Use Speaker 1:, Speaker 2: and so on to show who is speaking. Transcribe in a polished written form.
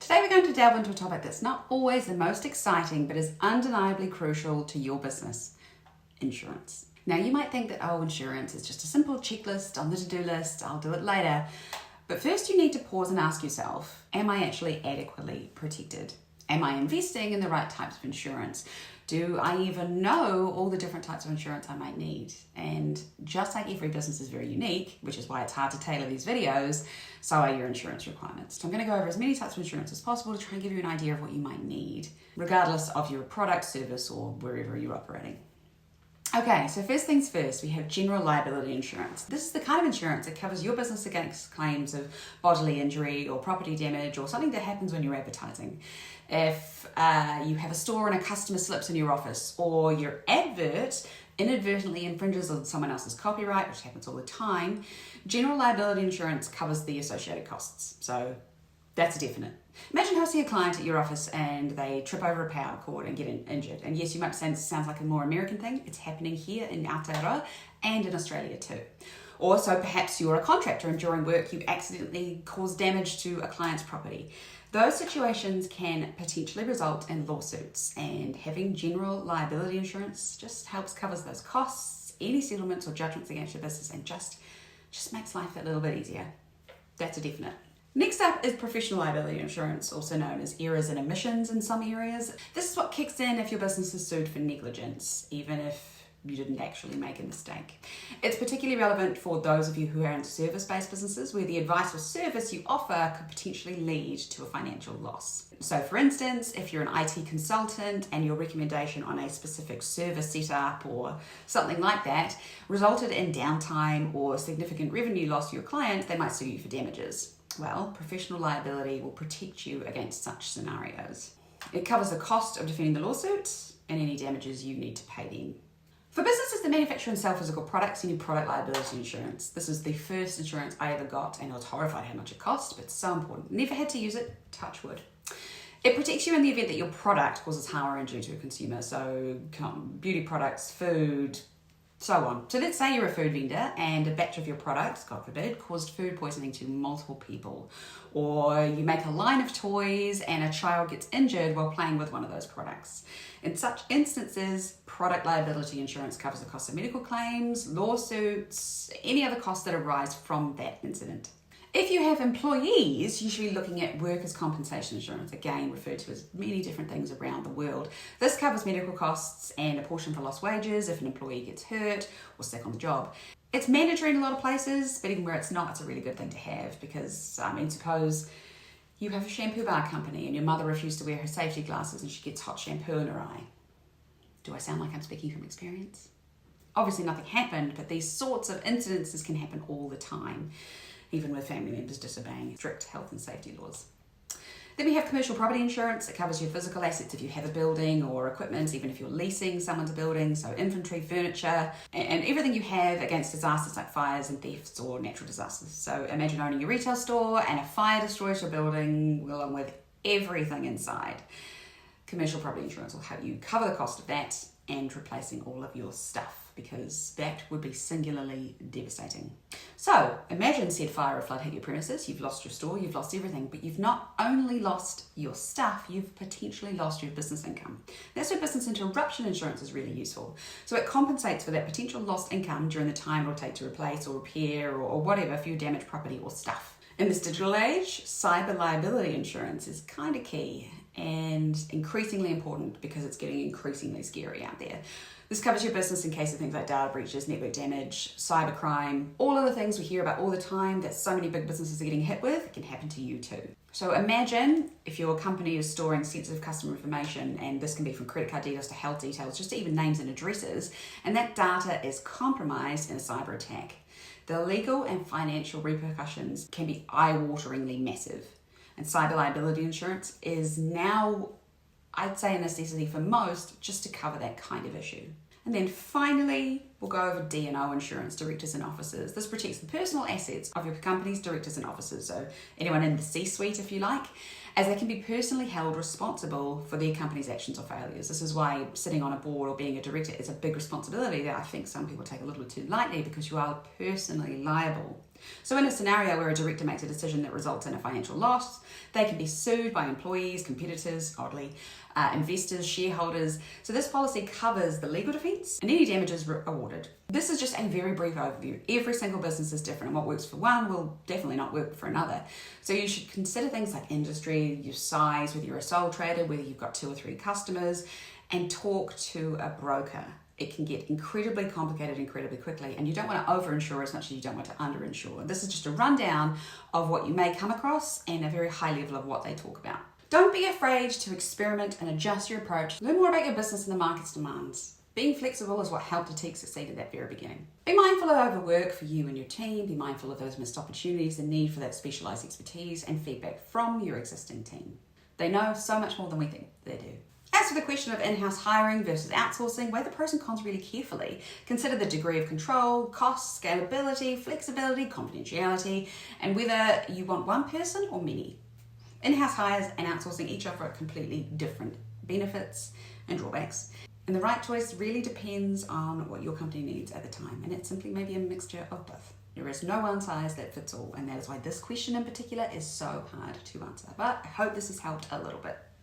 Speaker 1: Today we're going to delve into a topic that's not always the most exciting, but is undeniably crucial to your business: insurance. Now you might think that, oh, insurance is just a simple checklist on the to-do list, I'll do it later. But first you need to pause and ask yourself, am I actually adequately protected? Am I investing in the right types of insurance? Do I even know all the different types of insurance I might need? And just like every business is very unique, which is why it's hard to tailor these videos, so are your insurance requirements. So I'm going to go over as many types of insurance as possible to try and give you an idea of what you might need, regardless of your product, service, or wherever you're operating. Okay, so first things first, we have general liability insurance. This is the kind of insurance that covers your business against claims of bodily injury or property damage or something that happens when you're advertising. If you have a store and a customer slips in your office, or your advert inadvertently infringes on someone else's copyright, which happens all the time, general liability insurance covers the associated costs. So that's a definite. Imagine hosting a client at your office and they trip over a power cord and get injured. And yes, you might say this sounds like a more American thing. It's happening here in Aotearoa and in Australia too. Or so perhaps you're a contractor and during work you accidentally cause damage to a client's property. Those situations can potentially result in lawsuits, and having general liability insurance just helps cover those costs, any settlements or judgments against your business, and just makes life a little bit easier. That's a definite. Next up is professional liability insurance, also known as errors and omissions in some areas. This is what kicks in if your business is sued for negligence, even if you didn't actually make a mistake. It's particularly relevant for those of you who are in service-based businesses where the advice or service you offer could potentially lead to a financial loss. So for instance, if you're an IT consultant and your recommendation on a specific service setup or something like that resulted in downtime or significant revenue loss to your client, they might sue you for damages. Well, professional liability will protect you against such scenarios. It covers the cost of defending the lawsuit and any damages you need to pay them. For businesses that manufacture and sell physical products, you need product liability insurance. This is the first insurance I ever got, and I was horrified how much it cost, but it's so important. Never had to use it, touch wood. It protects you in the event that your product causes harm or injury to a consumer, so beauty products, food, so on. So let's say you're a food vendor and a batch of your products, God forbid, caused food poisoning to multiple people. Or you make a line of toys and a child gets injured while playing with one of those products. In such instances, product liability insurance covers the cost of medical claims, lawsuits, any other costs that arise from that incident. If you have employees, you should be looking at workers' compensation insurance, again referred to as many different things around the world. This covers medical costs and a portion for lost wages if an employee gets hurt or sick on the job. It's mandatory in a lot of places, but even where it's not, it's a really good thing to have because, suppose you have a shampoo bar company and your mother refused to wear her safety glasses and she gets hot shampoo in her eye. Do I sound like I'm speaking from experience? Obviously nothing happened, but these sorts of incidences can happen all the time, even with family members disobeying strict health and safety laws. Then we have commercial property insurance. It covers your physical assets if you have a building or equipment, even if you're leasing someone's building, so inventory, furniture, and everything you have against disasters like fires and thefts or natural disasters. So imagine owning a retail store and a fire destroys your building along with everything inside. Commercial property insurance will help you cover the cost of that and replacing all of your stuff, because that would be singularly devastating. So imagine said fire or flood hit your premises, you've lost your store, you've lost everything, but you've not only lost your stuff, you've potentially lost your business income. That's where business interruption insurance is really useful. So it compensates for that potential lost income during the time it'll take to replace or repair or whatever for your damaged property or stuff. In this digital age, cyber liability insurance is kind of key and increasingly important because it's getting increasingly scary out there. This covers your business in case of things like data breaches, network damage, cybercrime, all of the things we hear about all the time that so many big businesses are getting hit with. It can happen to you too. So imagine if your company is storing sensitive customer information, and this can be from credit card details to health details, just to even names and addresses, and that data is compromised in a cyber attack. The legal and financial repercussions can be eye-wateringly massive. And cyber liability insurance is now, I'd say, a necessity for most just to cover that kind of issue. And then finally, we'll go over D&O insurance, directors and officers. This protects the personal assets of your company's directors and officers, so anyone in the C-suite if you like, as they can be personally held responsible for their company's actions or failures. This is why sitting on a board or being a director is a big responsibility that I think some people take a little bit too lightly, because you are personally liable. So in a scenario where a director makes a decision that results in a financial loss, they can be sued by employees, competitors, oddly, investors, shareholders. So this policy covers the legal defence and any damages awarded. This is just a very brief overview. Every single business is different, and what works for one will definitely not work for another. So you should consider things like industry, your size, whether you're a sole trader, whether you've got 2 or 3 customers, and talk to a broker. It can get incredibly complicated incredibly quickly, and you don't want to over-insure as much as you don't want to under-insure. This is just a rundown of what you may come across and a very high level of what they talk about. Don't be afraid to experiment and adjust your approach. Learn more about your business and the market's demands. Being flexible is what helped Ateek succeed at that very beginning. Be mindful of overwork for you and your team. Be mindful of those missed opportunities, the need for that specialised expertise, and feedback from your existing team. They know so much more than we think they do. As for the question of in-house hiring versus outsourcing, weigh the pros and cons really carefully. Consider the degree of control, cost, scalability, flexibility, confidentiality, and whether you want one person or many. In-house hires and outsourcing each offer completely different benefits and drawbacks. And the right choice really depends on what your company needs at the time, and it's simply maybe a mixture of both. There is no one size that fits all, and that is why this question in particular is so hard to answer. But I hope this has helped a little bit.